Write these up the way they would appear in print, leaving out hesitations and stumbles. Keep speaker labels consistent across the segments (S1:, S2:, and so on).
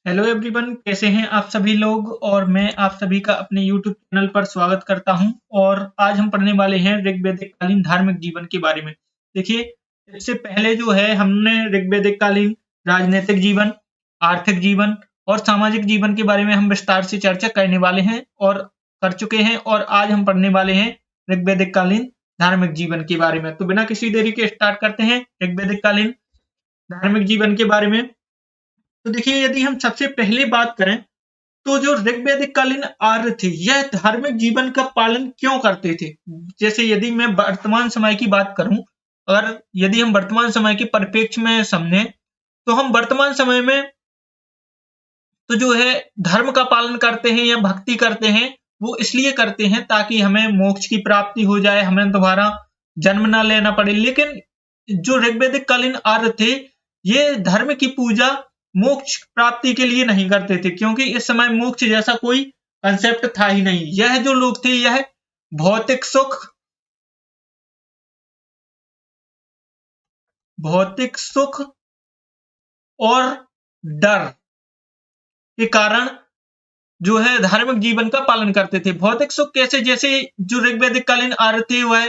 S1: Hello everyone, कैसे हैं आप सभी लोग। और मैं आप सभी का अपने यूट्यूब चैनल पर स्वागत करता हूं। और आज हम पढ़ने वाले हैं ऋग्वैदिक कालीन धार्मिक जीवन के बारे में। देखिए, इससे पहले जो है हमने ऋग्वैदिक कालीन राजनीतिक जीवन, आर्थिक जीवन और सामाजिक जीवन के बारे में हम विस्तार से चर्चा करने वाले हैं और कर चुके हैं। और आज हम पढ़ने वाले हैं ऋग्वैदिक कालीन धार्मिक जीवन के बारे में। तो बिना किसी देरी के स्टार्ट करते हैं ऋग्वैदिक कालीन धार्मिक जीवन के बारे में। तो देखिए, यदि हम सबसे पहले बात करें तो जो ऋग्वैदिक कालीन आर्य थे, यह धार्मिक जीवन का पालन क्यों करते थे। जैसे यदि मैं वर्तमान समय की बात करूं, अगर यदि हम वर्तमान समय के परिप्रेक्ष्य में समझें, तो हम वर्तमान समय में तो जो है धर्म का पालन करते हैं या भक्ति करते हैं, वो इसलिए करते हैं ताकि हमें मोक्ष की प्राप्ति हो जाए, हमें दोबारा जन्म ना लेना पड़े। लेकिन जो ऋग्वैदिक कालीन आर्य थे, ये धर्म की पूजा मोक्ष प्राप्ति के लिए नहीं करते थे, क्योंकि इस समय मोक्ष जैसा कोई कंसेप्ट था ही नहीं। यह जो लोग थे, यह भौतिक सुख भौतिक सुख और डर के कारण जो है धार्मिक जीवन का पालन करते थे। भौतिक सुख कैसे, जैसे जो ऋग्वैदिक कालीन आर्य थे, वह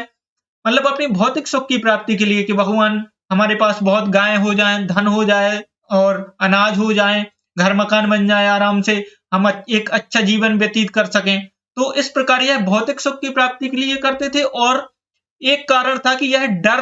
S1: मतलब अपनी भौतिक सुख की प्राप्ति के लिए कि भगवान हमारे पास बहुत गाय हो जाए, धन हो जाए और अनाज हो जाए, घर मकान बन जाए, आराम से हम एक अच्छा जीवन व्यतीत कर सकें। तो इस प्रकार यह भौतिक सुख की प्राप्ति के लिए करते थे। और एक कारण था कि यह डर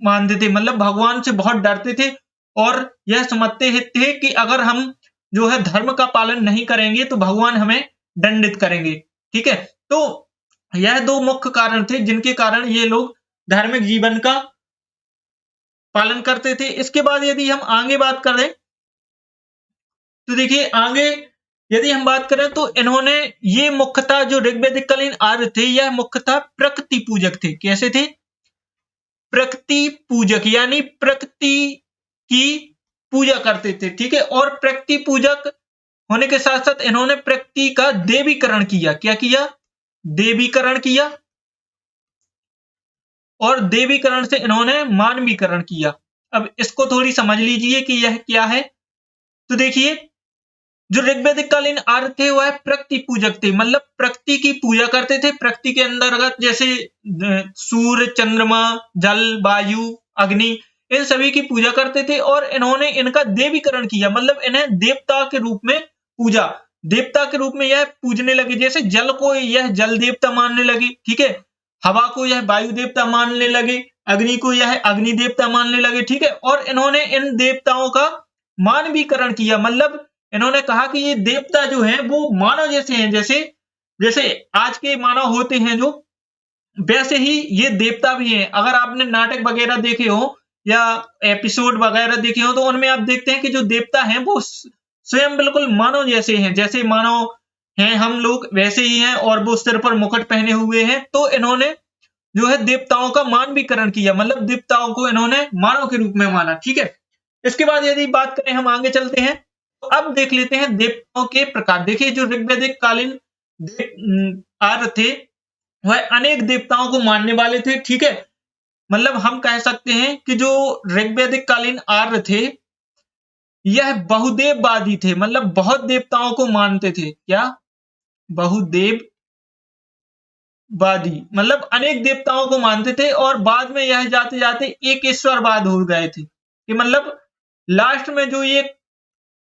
S1: मानते थे, मतलब भगवान से बहुत डरते थे। और यह समझते थे कि अगर हम जो है धर्म का पालन नहीं करेंगे तो भगवान हमें दंडित करेंगे। ठीक है, तो यह दो मुख्य कारण थे जिनके कारण ये लोग धार्मिक जीवन का पालन करते थे। इसके बाद यदि हम आगे बात करें, तो देखिए आगे यदि हम बात करें तो इन्होंने ये मुख्यतः जो ऋग्वैदिक कालीन आर्य थे, यह मुख्यतः प्रकृति पूजक थे। कैसे थे? प्रकृति पूजक, यानी प्रकृति की पूजा करते थे। ठीक है, और प्रकृति पूजक होने के साथ साथ इन्होंने प्रकृति का देवीकरण किया। क्या किया? देवीकरण किया। और देवीकरण से इन्होंने मानवीकरण किया। अब इसको थोड़ी समझ लीजिए कि यह क्या है। तो देखिए, जो ऋग्वैदिक कालीन आर्य थे वह प्रकृति पूजक थे, मतलब प्रकृति की पूजा करते थे। प्रकृति के अंतर्गत जैसे सूर्य, चंद्रमा, जल, वायु, अग्नि, इन सभी की पूजा करते थे। और इन्होंने इनका देवीकरण किया, मतलब इन्हें देवता के रूप में पूजा, देवता के रूप में यह पूजने लगे। जैसे जल को यह जल देवता मानने लगे, ठीक है, हवा को यह वायु देवता मानने लगे, अग्नि को यह अग्नि देवता मानने लगे। ठीक है, और इन्होंने इन देवताओं का मानवीकरण किया, मतलब इन्होंने कहा कि ये देवता जो है वो मानव जैसे हैं। जैसे जैसे आज के मानव होते हैं जो, वैसे ही ये देवता भी हैं। अगर आपने नाटक वगैरह देखे हो या एपिसोड वगैरह देखे हो, तो उनमें आप देखते हैं कि जो देवता हैं वो स्वयं बिल्कुल मानव जैसे हैं। जैसे मानव हैं हम लोग, वैसे ही हैं। और वो सिर पर मुकुट पहने हुए हैं। तो इन्होंने जो है देवताओं का मानवीकरण किया, मतलब देवताओं को इन्होंने मानव के रूप में माना। ठीक है, इसके बाद यदि बात करें, हम आगे चलते हैं, तो अब देख लेते हैं देवताओं के प्रकार। देखिए, जो ऋग्वैदिक कालीन आर्य थे, वह अनेक देवताओं को मानने वाले थे। ठीक है, मतलब हम कह सकते हैं कि जो ऋग्वैदिक कालीन आर्य थे, यह बहुदेववादी थे, मतलब बहुत देवताओं को मानते थे। क्या? बहुदेववादी, मतलब अनेक देवताओं को मानते थे। और बाद में यह जाते जाते एक ईश्वरवाद हो गए थे, कि मतलब लास्ट में जो ये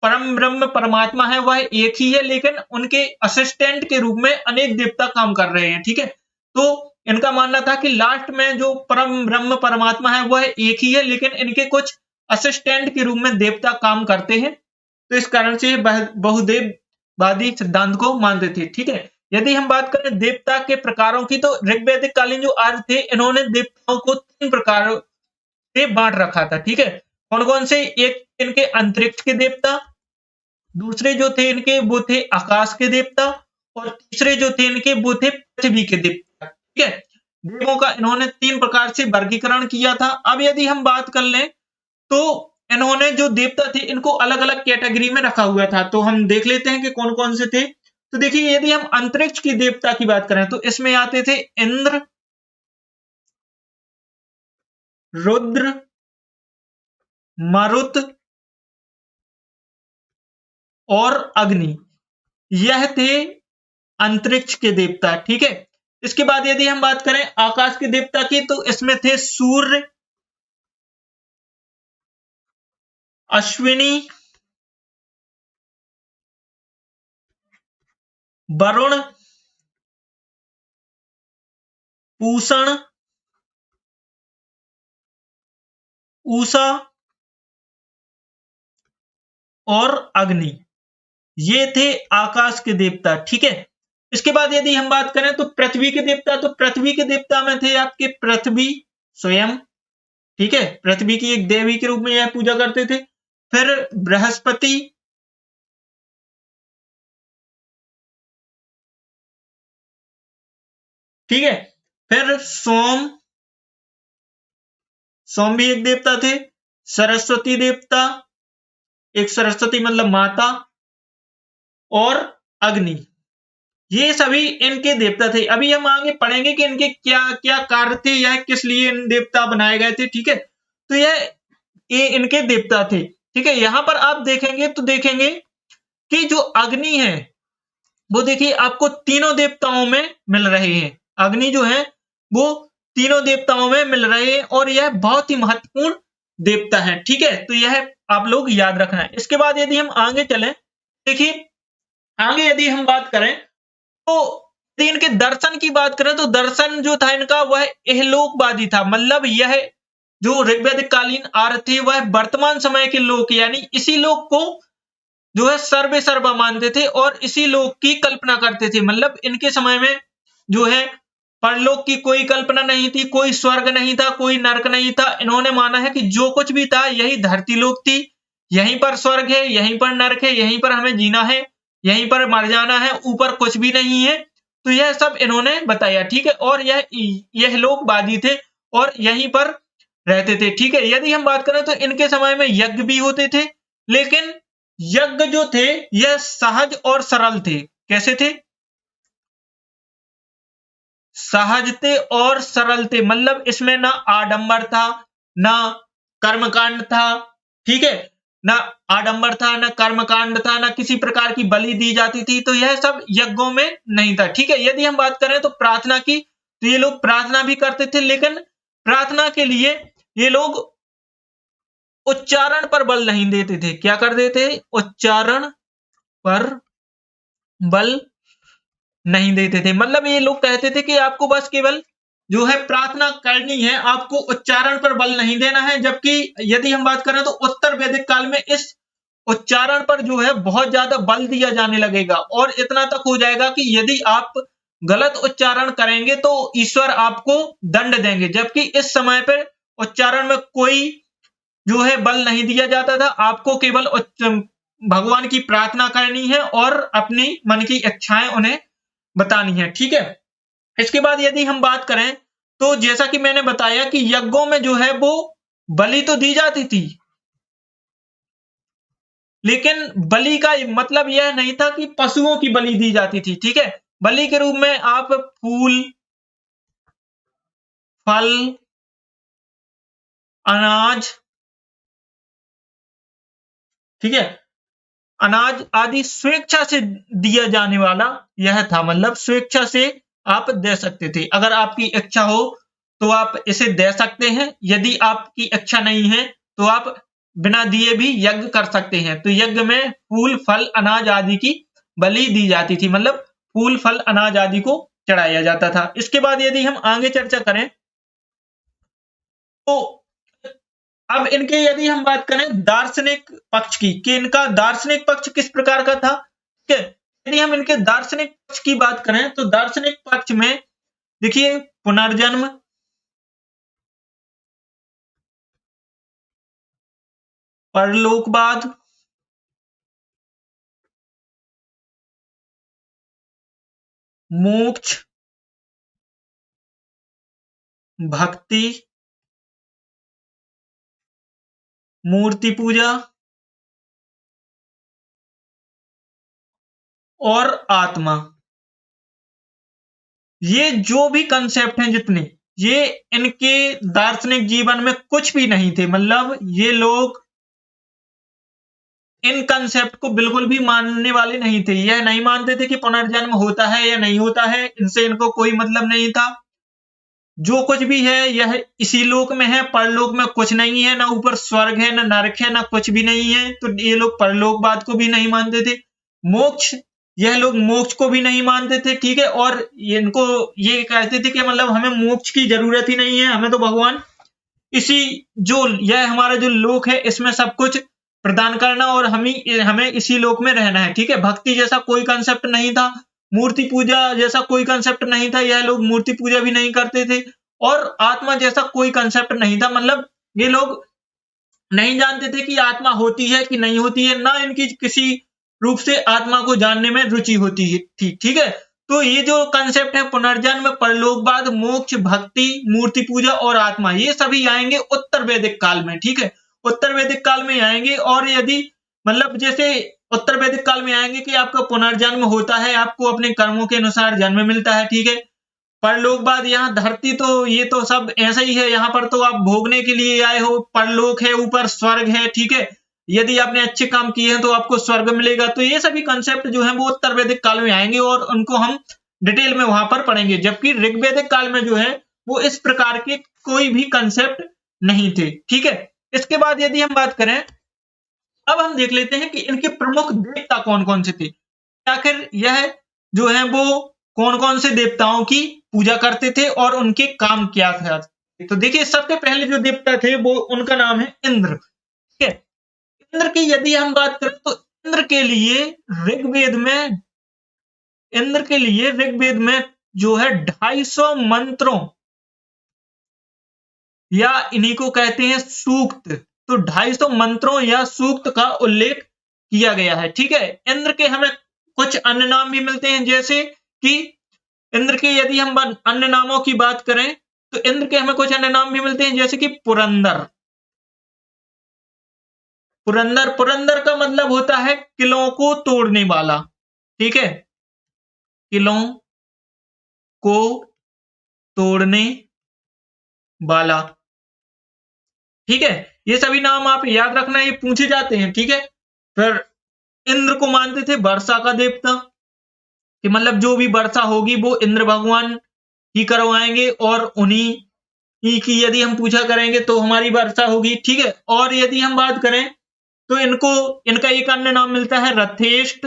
S1: परम ब्रह्म परमात्मा है वह एक ही है, लेकिन उनके असिस्टेंट के रूप में अनेक देवता काम कर रहे हैं। ठीक है, तो इनका मानना था कि लास्ट में जो परम ब्रह्म परमात्मा है वह एक ही है, लेकिन इनके कुछ असिस्टेंट के रूप में देवता काम करते हैं। तो इस कारण से बहुदेववादी सिद्धांत को मानते थे। ठीक है, यदि हम बात करें देवता के प्रकारों की, तो ऋग्वैदिक कालीन जो आर्य थे, इन्होंने देवताओं को 3 प्रकारों से बांट रखा था। ठीक है, कौन-कौन से? एक इनके अंतरिक्ष के देवता, दूसरे जो थे इनके वो थे आकाश के देवता, और तीसरे जो थे इनके वो थे पृथ्वी के देवता। ठीक है, देवों का इन्होंने 3 प्रकार से वर्गीकरण किया था। अब यदि हम बात कर लें, तो इन्होंने जो देवता थे इनको अलग-अलग कैटेगरी में रखा हुआ था। तो हम देख लेते हैं कि कौन-कौन से थे। तो देखिए, यदि हम अंतरिक्ष की देवता की बात करें, तो इसमें आते थे इंद्र, रुद्र, मरुत और अग्नि, यह थे अंतरिक्ष के देवता। ठीक है, इसके बाद यदि हम बात करें आकाश के देवता की, तो इसमें थे सूर्य, अश्विनी, वरुण, पूषण, उषा और अग्नि, ये थे आकाश के देवता। ठीक है, इसके बाद यदि हम बात करें तो पृथ्वी के देवता, तो पृथ्वी के देवता में थे आपके पृथ्वी स्वयं। ठीक है, पृथ्वी की एक देवी के रूप में यह पूजा करते थे। फिर बृहस्पति, ठीक है, फिर सोम, सोम भी एक देवता थे। सरस्वती देवता, एक सरस्वती मतलब माता, और अग्नि, ये सभी इनके देवता थे। अभी हम आगे पढ़ेंगे कि इनके क्या क्या कार्य थे या किस लिए इन देवता बनाए गए थे। ठीक है, तो ये इनके देवता थे। ठीक है, यहां पर आप देखेंगे तो देखेंगे कि जो अग्नि है वो देखिए आपको तीनों देवताओं में मिल रहे हैं। अग्नि जो है वो तीनों देवताओं में मिल रहे हैं और यह बहुत ही महत्वपूर्ण देवता है। ठीक है, तो यह आप लोग याद रखना है। इसके बाद यदि हम आगे चलें, देखिए आगे यदि हम बात करें तो यदि इनके दर्शन की बात करें तो दर्शन जो था इनका वह इहलोकवादी था। मतलब यह जो ऋग्वैदिक कालीन आर्य थे वह वर्तमान समय के लोक यानी इसी लोक को जो है सर्वे सर्वा मानते थे और इसी लोक की कल्पना करते थे। मतलब इनके समय में जो है परलोक की कोई कल्पना नहीं थी, कोई स्वर्ग नहीं था, कोई नरक नहीं था। इन्होंने माना है कि जो कुछ भी था यही धरती लोक थी, यहीं पर स्वर्ग है, यहीं पर नरक है, यहीं पर हमें जीना है, यहीं पर मर जाना है, ऊपर कुछ भी नहीं है। तो यह सब इन्होंने बताया। ठीक है, और यह लोकवादी थे और यहीं पर रहते थे। ठीक है, यदि हम बात करें तो इनके समय में यज्ञ भी होते थे, लेकिन यज्ञ जो थे यह सहज और सरल थे। कैसे थे? सहज थे और सरल थे। मतलब इसमें ना आडंबर था, ना कर्मकांड था। ठीक है, ना आडंबर था, ना कर्मकांड था, ना किसी प्रकार की बलि दी जाती थी। तो यह सब यज्ञों में नहीं था। ठीक है, यदि हम बात करें तो प्रार्थना की, तो ये लोग प्रार्थना भी करते थे, लेकिन प्रार्थना के लिए ये लोग उच्चारण पर बल नहीं देते थे। क्या कर देते? उच्चारण पर बल नहीं देते थे। मतलब ये लोग कहते थे कि आपको बस केवल जो है प्रार्थना करनी है, आपको उच्चारण पर बल नहीं देना है। जबकि यदि हम बात करें तो उत्तर वैदिक काल में इस उच्चारण पर जो है बहुत ज्यादा बल दिया जाने लगेगा और इतना तक हो जाएगा कि यदि आप गलत उच्चारण करेंगे तो ईश्वर आपको दंड देंगे। जबकि इस समय पर उच्चारण में कोई जो है बल नहीं दिया जाता था। आपको केवल भगवान की प्रार्थना करनी है और अपनी मन की इच्छाएं उन्हें बतानी है। ठीक है, इसके बाद यदि हम बात करें तो जैसा कि मैंने बताया कि यज्ञों में जो है वो बलि तो दी जाती थी, लेकिन बलि का मतलब यह नहीं था कि पशुओं की बलि दी जाती थी। ठीक है, बलि के रूप में आप फूल, फल, अनाज, ठीक है, अनाज आदि स्वेच्छा से दिया जाने वाला यह था। मतलब स्वेच्छा से आप दे सकते थे। अगर आपकी इच्छा हो तो आप इसे दे सकते हैं, यदि आपकी इच्छा नहीं है तो आप बिना दिए भी यज्ञ कर सकते हैं। तो यज्ञ में फूल, फल, अनाज आदि की बलि दी जाती थी। मतलब फूल, फल, अनाज आदि को चढ़ाया जाता था। इसके बाद यदि हम आगे चर्चा करें तो अब इनके यदि हम बात करें दार्शनिक पक्ष की, कि इनका दार्शनिक पक्ष किस प्रकार का था। ठीक है, यदि हम इनके दार्शनिक पक्ष की बात करें तो दार्शनिक पक्ष में देखिए पुनर्जन्म, परलोकवाद, मोक्ष, भक्ति, मूर्ति पूजा और आत्मा, ये जो भी कंसेप्ट हैं जितने, ये इनके दार्शनिक जीवन में कुछ भी नहीं थे। मतलब ये लोग इन कंसेप्ट को बिल्कुल भी मानने वाले नहीं थे। यह नहीं मानते थे कि पुनर्जन्म होता है या नहीं होता है, इनसे इनको कोई मतलब नहीं था। जो कुछ भी है यह इसी लोक में है, परलोक में कुछ नहीं है, ना ऊपर स्वर्ग है, ना नरक है, ना कुछ भी नहीं है। तो ये लोग परलोकवाद को भी नहीं मानते थे। मोक्ष, यह लोग मोक्ष को भी नहीं मानते थे, ठीक है। और इनको ये कहते थे कि मतलब हमें मोक्ष की जरूरत ही नहीं है, हमें तो भगवान इसी जो यह हमारा जो लोक है इसमें सब कुछ प्रदान करना और हमें इसी लोक में रहना है, ठीक है। भक्ति जैसा कोई कंसेप्ट नहीं था, मूर्ति पूजा जैसा कोई कंसेप्ट नहीं था, यह लोग मूर्ति पूजा भी नहीं करते थे। और आत्मा जैसा कोई कंसेप्ट नहीं था, मतलब ये लोग नहीं जानते थे कि आत्मा होती है कि नहीं होती है, ना इनकी किसी रूप से आत्मा को जानने में रुचि होती थी, ठीक है। तो ये जो कंसेप्ट है पुनर्जन्म, परलोकवाद, मोक्ष, भक्ति, मूर्ति पूजा और आत्मा, ये सभी आएंगे उत्तर वैदिक काल में, ठीक है। उत्तर वैदिक काल में आएंगे। और यदि मतलब जैसे उत्तर वैदिक काल में आएंगे कि आपका पुनर्जन्म होता है, आपको अपने कर्मों के अनुसार जन्म मिलता है, ठीक है। परलोकवाद, यहाँ धरती तो ये तो सब ऐसा ही है, यहाँ पर तो आप भोगने के लिए आए हो। परलोक है, ऊपर स्वर्ग है, ठीक है। यदि आपने अच्छे काम किए हैं तो आपको स्वर्ग मिलेगा। तो ये सभी कंसेप्ट जो है वो उत्तर वैदिक काल में आएंगे और उनको हम डिटेल में वहां पर पढ़ेंगे। जबकि ऋग्वैदिक काल में जो है वो इस प्रकार के कोई भी कंसेप्ट नहीं थे, ठीक है। इसके बाद यदि हम बात करें, अब हम देख लेते हैं कि इनके प्रमुख देवता कौन कौन से थे। आखिर यह जो है वो कौन कौन से देवताओं की पूजा करते थे और उनके काम क्या था। तो देखिए, सबसे पहले जो देवता थे वो उनका नाम है इंद्र, ठीक है। इंद्र की यदि हम बात करें तो इंद्र के लिए ऋग्वेद में जो है 250 मंत्रों या इन्हीं को कहते हैं सूक्त, तो 250 मंत्रों या सूक्त का उल्लेख किया गया है, ठीक है। इंद्र के हमें कुछ अन्य नाम भी मिलते हैं, जैसे कि इंद्र के यदि हम अन्य नामों की बात करें तो इंद्र के हमें कुछ अन्य नाम भी मिलते हैं, जैसे कि पुरंदर। पुरंदर का मतलब होता है किलों को तोड़ने वाला, ठीक है। किलों को तोड़ने वाला, ठीक है। ये सभी नाम आप याद रखना, ये पूछे जाते हैं, ठीक है। फिर इंद्र को मानते थे वर्षा का देवता, कि मतलब जो भी वर्षा होगी वो इंद्र भगवान ही करवाएंगे और उन्हीं ही की यदि हम पूजा करेंगे तो हमारी वर्षा होगी, ठीक है। और यदि हम बात करें तो इनका एक अन्य नाम मिलता है रथेष्ट।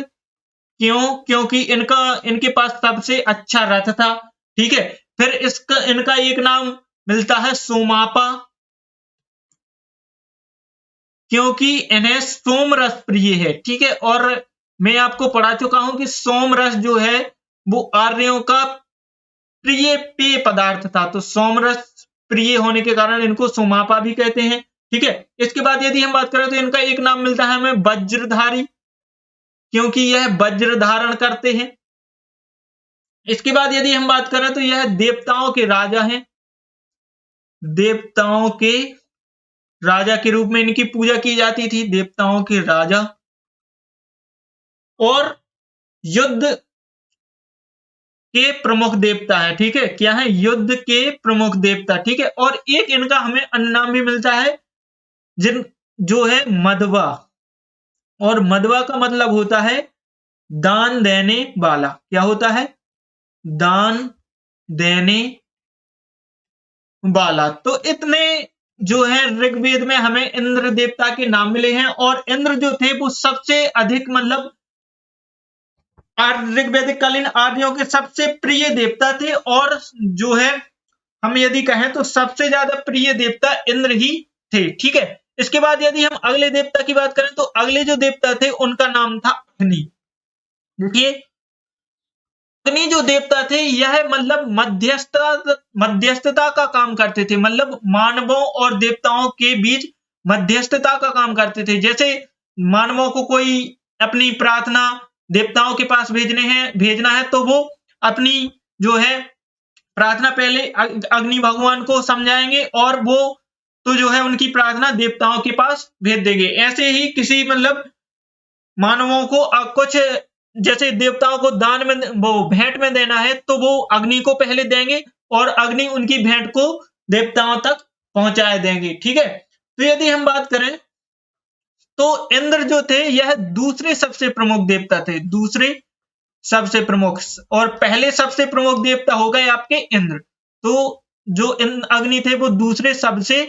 S1: क्योंकि इनके पास सबसे अच्छा रथ था, ठीक है। फिर इनका एक नाम मिलता है सोमापा, क्योंकि इन्हें सोमरस प्रिय है, ठीक है। और मैं आपको पढ़ा चुका हूं कि सोमरस जो है वो आर्यों का प्रिय पेय पदार्थ था, तो सोमरस प्रिय होने के कारण इनको सोमापा भी कहते हैं, ठीक है। इसके बाद यदि हम बात करें तो इनका एक नाम मिलता है हमें वज्रधारी, क्योंकि यह वज्र धारण करते हैं। इसके बाद यदि हम बात करें तो यह देवताओं के राजा हैं, देवताओं के राजा के रूप में इनकी पूजा की जाती थी, देवताओं के राजा। और युद्ध के प्रमुख देवता है, ठीक है। क्या है? युद्ध के प्रमुख देवता, ठीक है। और एक इनका हमें अन्य नाम भी मिलता है जो है मधवा, और मधवा का मतलब होता है दान देने वाला। क्या होता है? दान देने वाला। तो इतने जो है ऋग्वेद में हमें इंद्र देवता के नाम मिले हैं। और इंद्र जो थे वो सबसे अधिक मतलब ऋग्वैदिक कालीन आर्यों के सबसे प्रिय देवता थे। और जो है हम यदि कहें तो सबसे ज्यादा प्रिय देवता इंद्र ही थे, ठीक है। इसके बाद यदि हम अगले देवता की बात करें तो अगले जो देवता थे उनका नाम था अग्नि। देखिए, अग्नि जो देवता थे यह मतलब मध्यस्थता का काम करते थे, मतलब मानवों और देवताओं के बीच मध्यस्थता का काम करते थे। जैसे मानवों को कोई अपनी प्रार्थना देवताओं के पास भेजना है तो वो अपनी जो है प्रार्थना पहले अग्नि भगवान को समझाएंगे और वो तो जो है उनकी प्रार्थना देवताओं के पास भेज देंगे। ऐसे ही किसी मतलब मानवों को कुछ जैसे देवताओं को दान में वो भेंट में देना है तो वो अग्नि को पहले देंगे और अग्नि उनकी भेंट को देवताओं तक पहुंचाए देंगे, ठीक है। तो यदि हम बात करें तो इंद्र जो थे यह दूसरे सबसे प्रमुख देवता थे, दूसरे सबसे प्रमुख, और पहले सबसे प्रमुख देवता हो गए आपके इंद्र। तो जो अग्नि थे वो दूसरे सबसे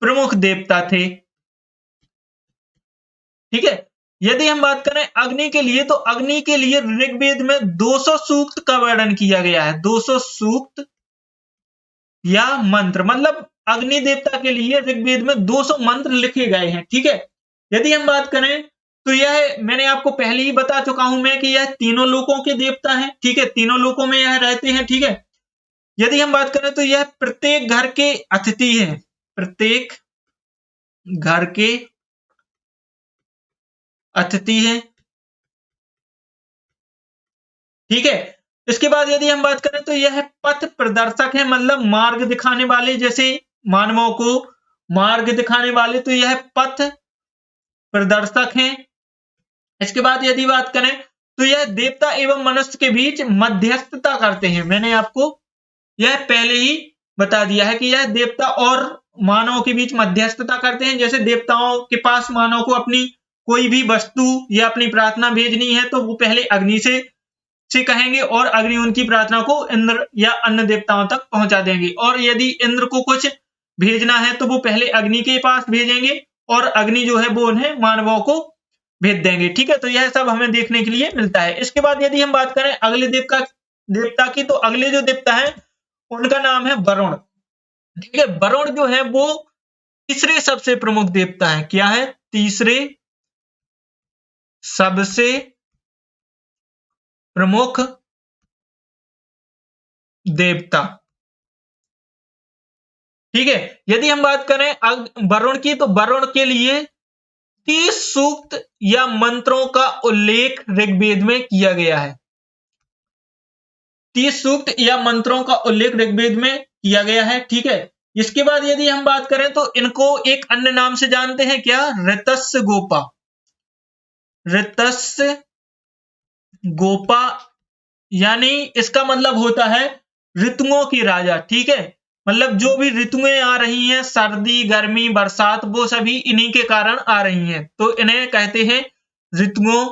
S1: प्रमुख देवता थे। ठीक है, यदि हम बात करें अग्नि के लिए, तो अग्नि के लिए ऋग्वेद में 200 सूक्त का वर्णन किया गया है। 200 सूक्त या मंत्र, मतलब अग्नि देवता के लिए ऋग्वेद में 200 मंत्र लिखे गए हैं। ठीक है, यदि हम बात करें तो यह मैंने आपको पहले ही बता चुका हूं मैं कि यह तीनों लोकों के देवता हैं। ठीक है, तीनों लोकों में यह रहते हैं। ठीक है, यदि हम बात करें तो यह प्रत्येक घर के अतिथि हैं, प्रत्येक घर के अतिथि हैं। ठीक है, इसके बाद यदि हम बात करें तो यह पथ प्रदर्शक है, मतलब मार्ग दिखाने वाले, जैसे मानवों को मार्ग दिखाने वाले, तो यह पथ प्रदर्शक हैं। इसके बाद यदि बात करें तो यह देवता एवं मनुष्य के बीच मध्यस्थता करते हैं। मैंने आपको यह पहले ही बता दिया है कि यह देवता और मानव के बीच मध्यस्थता करते हैं। जैसे देवताओं के पास मानव को अपनी कोई भी वस्तु या अपनी प्रार्थना भेजनी है तो वो पहले अग्नि से कहेंगे और अग्नि उनकी प्रार्थना को इंद्र या अन्य देवताओं तक पहुंचा देंगे। और यदि इंद्र को कुछ भेजना है तो वो पहले अग्नि के पास भेजेंगे और अग्नि जो है वो उन्हें मानवों को भेज देंगे। ठीक है, तो यह सब हमें देखने के लिए मिलता है। इसके बाद यदि हम बात करें अगले देवता की, तो अगले जो देवता है उनका नाम है वरुण। ठीक है, वरुण जो है वो तीसरे सबसे प्रमुख देवता है। क्या है? तीसरे सबसे प्रमुख देवता। ठीक है, यदि हम बात करें वरुण की, तो वरुण के लिए 30 सूक्त या मंत्रों का उल्लेख ऋग्वेद में किया गया है। 30 सूक्त या मंत्रों का उल्लेख ऋग्वेद में किया गया है। ठीक है, इसके बाद यदि हम बात करें तो इनको एक अन्य नाम से जानते हैं। क्या? ऋतस्य गोपा। ऋतस्य गोपा यानी इसका मतलब होता है ऋतुओं की राजा। ठीक है, मतलब जो भी ऋतुएं आ रही हैं, सर्दी, गर्मी, बरसात, वो सभी इन्हीं के कारण आ रही हैं, तो इन्हें कहते हैं ऋतुओं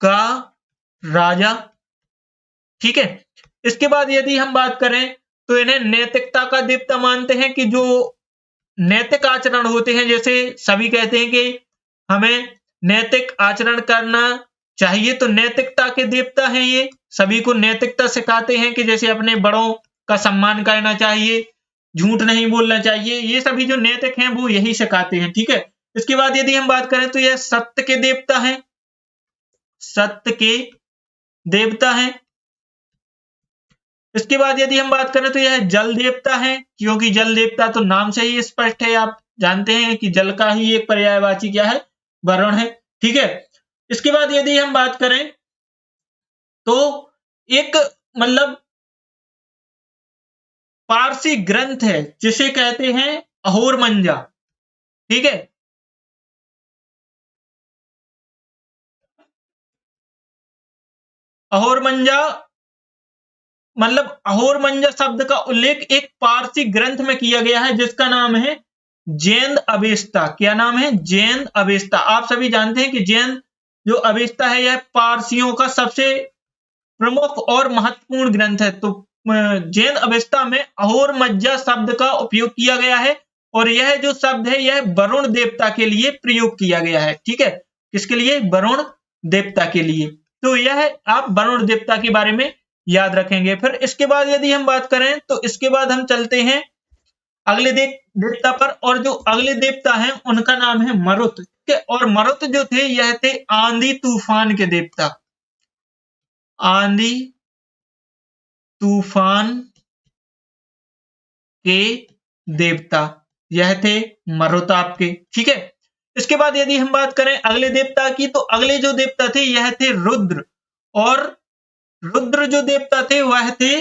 S1: का राजा। ठीक है, इसके बाद यदि हम बात करें तो इन्हें नैतिकता का देवता मानते हैं, कि जो नैतिक आचरण होते हैं, जैसे सभी कहते हैं कि हमें नैतिक आचरण करना चाहिए, तो नैतिकता के देवता हैं ये। सभी को नैतिकता सिखाते हैं कि जैसे अपने बड़ों का सम्मान करना चाहिए, झूठ नहीं बोलना चाहिए, ये सभी जो नैतिक हैं वो यही सिखाते हैं। ठीक है, इसके बाद यदि हम बात करें तो यह सत्य के देवता हैं, सत्य के देवता हैं। इसके बाद यदि हम बात करें तो यह जल देवता है, क्योंकि जल देवता तो नाम से ही स्पष्ट है, आप जानते हैं कि जल का ही एक पर्यायवाची क्या है? वरुण है। ठीक है, इसके बाद यदि हम बात करें तो एक मतलब पारसी ग्रंथ है जिसे कहते हैं अहोरमंजा। ठीक है, अहोरमंजा मतलब अहोरमंजा शब्द का उल्लेख एक पारसी ग्रंथ में किया गया है जिसका नाम है जैन अवेस्ता। क्या नाम है? जैन अवेस्ता। आप सभी जानते हैं कि जैन जो अवेस्ता है यह पारसियों का सबसे प्रमुख और महत्वपूर्ण ग्रंथ है। तो जैन अवेस्ता में अहोरमज्जा शब्द का उपयोग किया गया है और यह जो शब्द है यह वरुण देवता के लिए प्रयोग किया गया है। ठीक है, किसके लिए? वरुण देवता के लिए। तो यह आप वरुण देवता के बारे में याद रखेंगे। फिर इसके बाद यदि हम बात करें तो इसके बाद हम चलते हैं अगले देवता पर, और जो अगले देवता हैं उनका नाम है मरुत। ठीक है, और मरुत जो थे यह थे आंधी तूफान के देवता। आंधी तूफान के देवता यह थे मरुत आपके। ठीक है, इसके बाद यदि हम बात करें अगले देवता की, तो अगले जो देवता थे यह थे रुद्र। और रुद्र जो देवता थे वह थे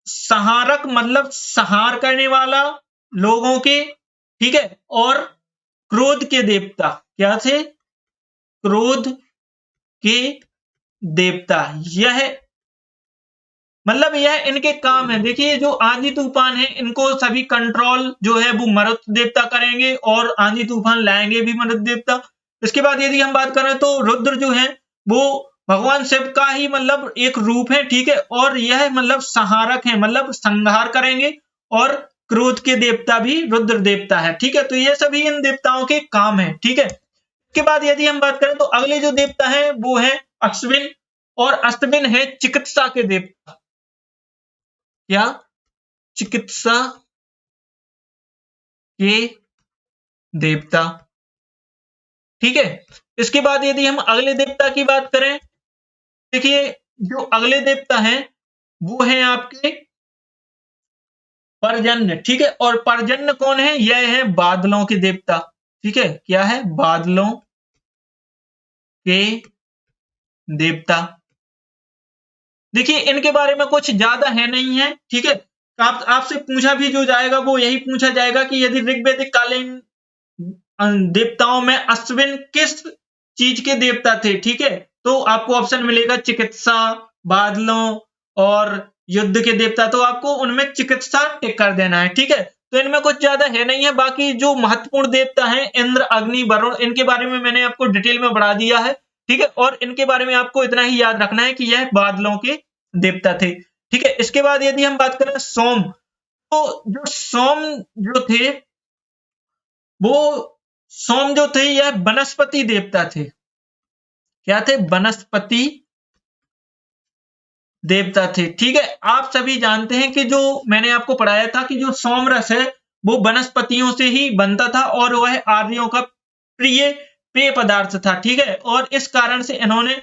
S1: संहारक, मतलब संहार करने वाला लोगों के। ठीक है, और क्रोध के देवता। क्या थे? क्रोध के देवता। यह मतलब यह इनके काम है। देखिए जो आंधी तूफान है इनको सभी कंट्रोल जो है वो मरुत देवता करेंगे और आंधी तूफान लाएंगे भी मरुत देवता। इसके बाद यदि हम बात करें तो रुद्र जो है वो भगवान शिव का ही मतलब एक रूप है, ठीक है, और यह मतलब संहारक है, मतलब संहार करेंगे, और क्रोध के देवता भी रुद्र देवता है, ठीक है। तो ये सभी इन देवताओं के काम है, ठीक है। इसके बाद यदि हम बात करें तो अगले जो देवता है वो है अश्विन, और अश्विन है चिकित्सा के देवता। क्या? चिकित्सा के देवता, ठीक है। इसके बाद यदि हम अगले देवता की बात करें, देखिए जो अगले देवता हैं वो हैं आपके पर्जन्य, ठीक है। और पर्जन्य कौन है? यह है बादलों के देवता, ठीक है। क्या है? बादलों के देवता। देखिए इनके बारे में कुछ ज्यादा है नहीं है, ठीक है। आपसे पूछा भी जो जाएगा वो यही पूछा जाएगा कि यदि ऋग्वैदिक कालीन देवताओं में अश्विन किस चीज के देवता थे, ठीक है, तो आपको ऑप्शन मिलेगा चिकित्सा, बादलों और युद्ध के देवता। तो आपको उनमें चिकित्सा टिक कर देना है, ठीक है। तो इनमें कुछ ज्यादा है नहीं है। बाकी जो महत्वपूर्ण देवता हैं इंद्र, अग्नि, वरुण, इनके बारे में मैंने आपको डिटेल में बढ़ा दिया है, ठीक है। और इनके बारे में आपको इतना ही याद रखना है कि यह बादलों के देवता थे, ठीक है। इसके बाद यदि हम बात करें सोम, तो जो सोम जो थे वो सोम जो थे यह वनस्पति देवता थे। क्या थे? वनस्पति देवता थे, ठीक है। आप सभी जानते हैं कि जो मैंने आपको पढ़ाया था कि जो सोम रस है वो वनस्पतियों से ही बनता था और वह आर्यों का प्रिय पेय पदार्थ था, ठीक है। और इस कारण से इन्होंने,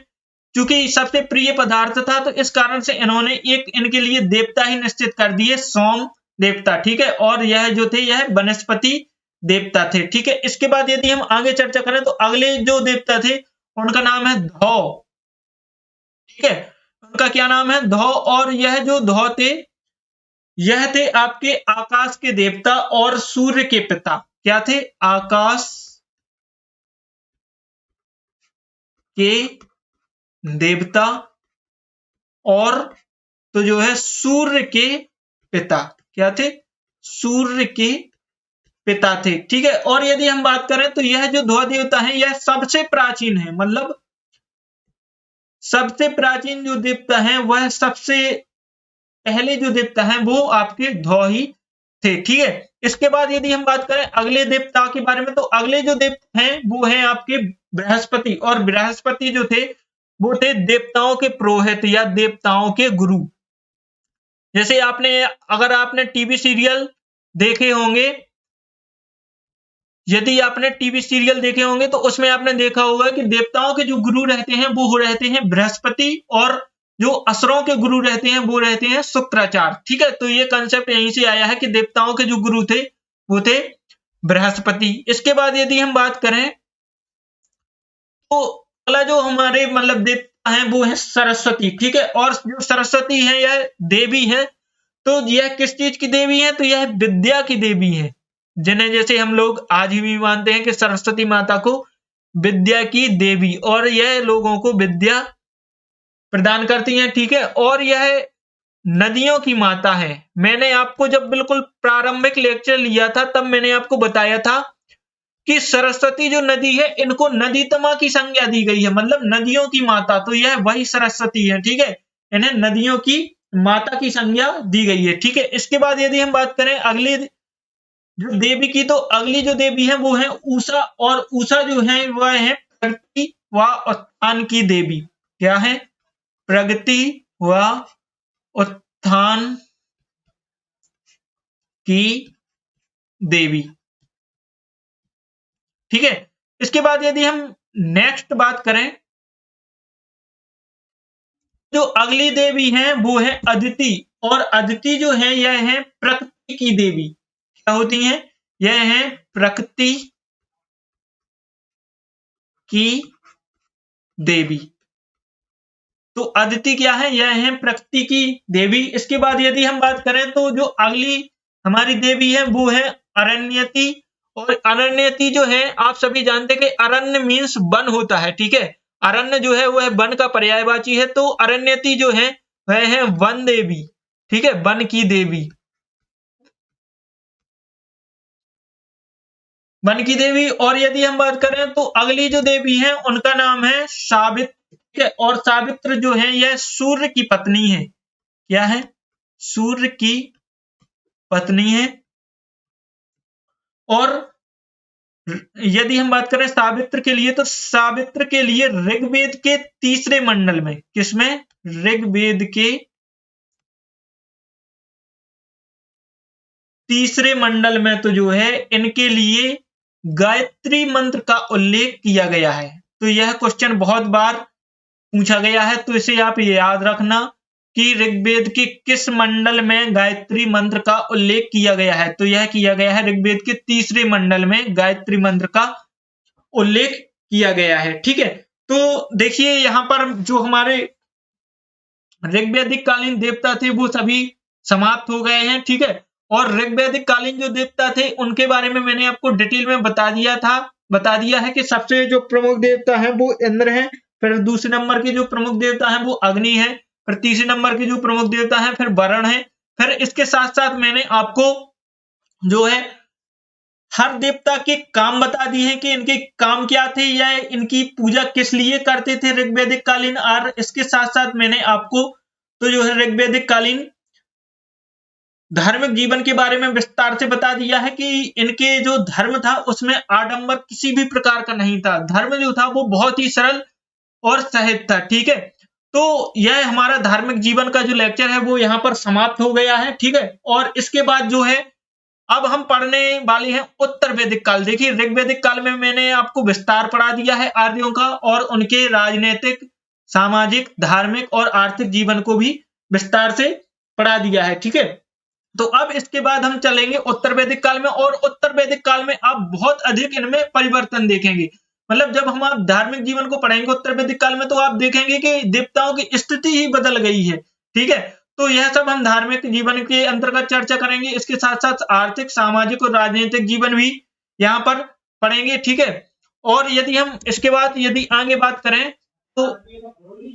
S1: चूंकि सबसे प्रिय पदार्थ था, तो इस कारण से इन्होंने एक इनके लिए देवता ही निश्चित कर दिए, सोम देवता, ठीक है। और यह जो थे यह वनस्पति देवता थे, ठीक है। इसके बाद यदि हम आगे चर्चा करें तो अगले जो देवता थे उनका नाम है धौ, ठीक है। उनका क्या नाम है? धौ। और यह जो धौ थे यह थे आपके आकाश के देवता और सूर्य के पिता। क्या थे? आकाश के देवता और तो जो है सूर्य के पिता। क्या थे? सूर्य के पिता थे, ठीक है। और यदि हम बात करें तो यह जो धौ देवता है यह सबसे प्राचीन है, मतलब सबसे प्राचीन जो देवता है वह सबसे पहले जो देवता है वो आपके धौ ही थे, ठीक है। इसके बाद यदि हम बात करें अगले देवता के बारे में, तो अगले जो देवता हैं वो हैं आपके बृहस्पति। और बृहस्पति जो थे वो थे देवताओं के पुरोहित या देवताओं के गुरु। जैसे अगर आपने टीवी सीरियल देखे होंगे, यदि आपने टीवी सीरियल देखे होंगे तो उसमें आपने देखा होगा कि देवताओं के जो गुरु रहते हैं वो रहते हैं बृहस्पति, और जो असुरों के गुरु रहते हैं वो रहते हैं शुक्राचार्य, ठीक है। तो ये कंसेप्ट यहीं से आया है कि देवताओं के जो गुरु थे वो थे बृहस्पति। इसके बाद यदि हम बात करें तो अगला जो हमारे मतलब देवता हैं वो है सरस्वती, ठीक है। और जो सरस्वती है यह देवी है। तो यह किस चीज की देवी है? तो यह विद्या की देवी है, जिन्हें जैसे हम लोग आज भी मानते हैं कि सरस्वती माता को विद्या की देवी, और यह लोगों को विद्या प्रदान करती हैं, ठीक है। और यह नदियों की माता है। मैंने आपको जब बिल्कुल प्रारंभिक लेक्चर लिया था तब मैंने आपको बताया था कि सरस्वती जो नदी है इनको नदीतमा की संज्ञा दी गई है, मतलब नदियों की माता। तो यह वही सरस्वती है, ठीक है। इन्हें नदियों की माता की संज्ञा दी गई है, ठीक है। इसके बाद यदि हम बात करें अगली जो देवी की, तो अगली जो देवी है वो है उषा। और उषा जो है वह है प्रगति व उत्थान की देवी। क्या है? प्रगति व उत्थान की देवी, ठीक है। इसके बाद यदि हम नेक्स्ट बात करें, जो अगली देवी है वो है अदिति। और अदिति जो है यह है प्रकृति की देवी। क्या होती है? यह है प्रकृति की देवी। तो अदिति क्या है? यह है प्रकृति की देवी। इसके बाद यदि हम बात करें तो जो अगली हमारी देवी है वो है अरण्यति। और अरण्यति जो है आप सभी जानते हैं कि अरण्य मीन्स वन होता है, ठीक है। अरण्य जो है वह वन का पर्यायवाची है। तो अरण्यति जो है वह है वन देवी, ठीक है, वन की देवी, वन की देवी। और यदि हम बात करें तो अगली जो देवी है उनका नाम है सावित्री, ठीक है, और सावित्र जो है यह सूर्य की पत्नी है। क्या है? सूर्य की पत्नी है। और यदि हम बात करें सावित्र के लिए, तो सावित्र के लिए ऋग्वेद के तीसरे मंडल में, किसमें? ऋग्वेद के तीसरे मंडल में तो जो है इनके लिए गायत्री मंत्र का उल्लेख किया गया है। तो यह क्वेश्चन बहुत बार पूछा गया है, तो इसे आप याद रखना कि ऋग्वेद के किस मंडल में गायत्री मंत्र का उल्लेख किया गया है। तो यह किया गया है ऋग्वेद के तीसरे मंडल में गायत्री मंत्र का उल्लेख किया गया है, ठीक है। तो देखिए यहां पर जो हमारे ऋग्वैदिक कालीन देवता थे वो सभी समाप्त हो गए हैं, ठीक है। और ऋग्वैदिक कालीन जो देवता थे उनके बारे में मैंने आपको डिटेल में बता दिया है कि सबसे जो प्रमुख देवता है वो इंद्र है, फिर दूसरे नंबर के जो प्रमुख देवता है वो अग्नि है, फिर तीसरे नंबर के जो प्रमुख देवता है फिर वरुण है। फिर इसके साथ साथ मैंने आपको जो है हर देवता के काम बता दिए हैं कि इनके काम क्या थे या इनकी पूजा किस लिए करते थे ऋग्वैदिक कालीन। और इसके साथ साथ मैंने आपको तो जो है ऋग्वैदिक कालीन धार्मिक जीवन के बारे में विस्तार से बता दिया है कि इनके जो धर्म था उसमें आडंबर किसी भी प्रकार का नहीं था। धर्म जो था वो बहुत ही सरल और सहज था, ठीक है। तो यह हमारा धार्मिक जीवन का जो लेक्चर है वो यहाँ पर समाप्त हो गया है, ठीक है। और इसके बाद जो है अब हम पढ़ने वाले हैं उत्तर वैदिक काल। देखिए ऋग्वैदिक काल में मैंने आपको विस्तार पढ़ा दिया है आर्यों का और उनके राजनीतिक, सामाजिक, धार्मिक और आर्थिक जीवन को भी विस्तार से पढ़ा दिया है, ठीक है। तो अब इसके बाद हम चलेंगे उत्तर वैदिक काल में, और उत्तर वैदिक काल में आप बहुत अधिक इनमें परिवर्तन देखेंगे। मतलब जब हम आप धार्मिक जीवन को पढ़ेंगे उत्तर वैदिक काल में तो आप देखेंगे कि देवताओं की स्थिति ही बदल गई है, ठीक है। तो यह सब हम धार्मिक जीवन के अंतर्गत चर्चा करेंगे। इसके साथ साथ आर्थिक, सामाजिक और राजनीतिक जीवन भी यहाँ पर पढ़ेंगे, ठीक है। और यदि हम इसके बाद यदि आगे बात करें तो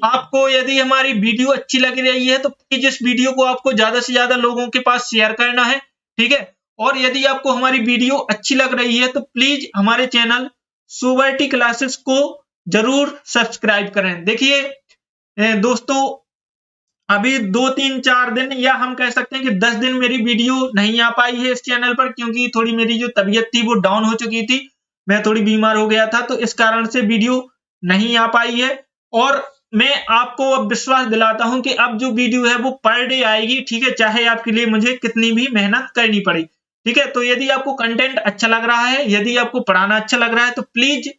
S1: आपको यदि हमारी वीडियो अच्छी लग रही है तो प्लीज इस वीडियो को आपको ज्यादा से ज्यादा लोगों के पास शेयर करना है, ठीक है। और यदि आपको हमारी वीडियो अच्छी लग रही है तो प्लीज हमारे चैनल सोबर्टी क्लासेस को जरूर सब्सक्राइब करें। देखिए दोस्तों अभी 2-3-4 दिन या हम कह सकते हैं कि 10 दिन मेरी वीडियो नहीं आ पाई है इस चैनल पर, क्योंकि थोड़ी मेरी जो तबीयत थी वो डाउन हो चुकी थी, मैं थोड़ी बीमार हो गया था, तो इस कारण से वीडियो नहीं आ पाई है। और मैं आपको अब विश्वास दिलाता हूं कि अब जो वीडियो है वो पर डे आएगी, ठीक है, चाहे आपके लिए मुझे कितनी भी मेहनत करनी पड़े, ठीक है। तो यदि आपको कंटेंट अच्छा लग रहा है, यदि आपको पढ़ाना अच्छा लग रहा है तो प्लीज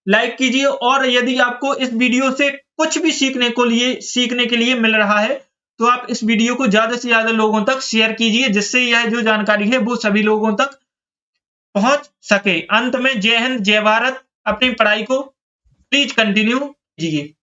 S1: लाइक कीजिए। और यदि आपको इस वीडियो से कुछ भी सीखने के लिए मिल रहा है तो आप इस वीडियो को ज्यादा से ज्यादा लोगों तक शेयर कीजिए, जिससे यह जो जानकारी है वो सभी लोगों तक पहुंच सके। अंत में जय हिंद, जय भारत। अपनी पढ़ाई को प्लीज कंटिन्यू कीजिए।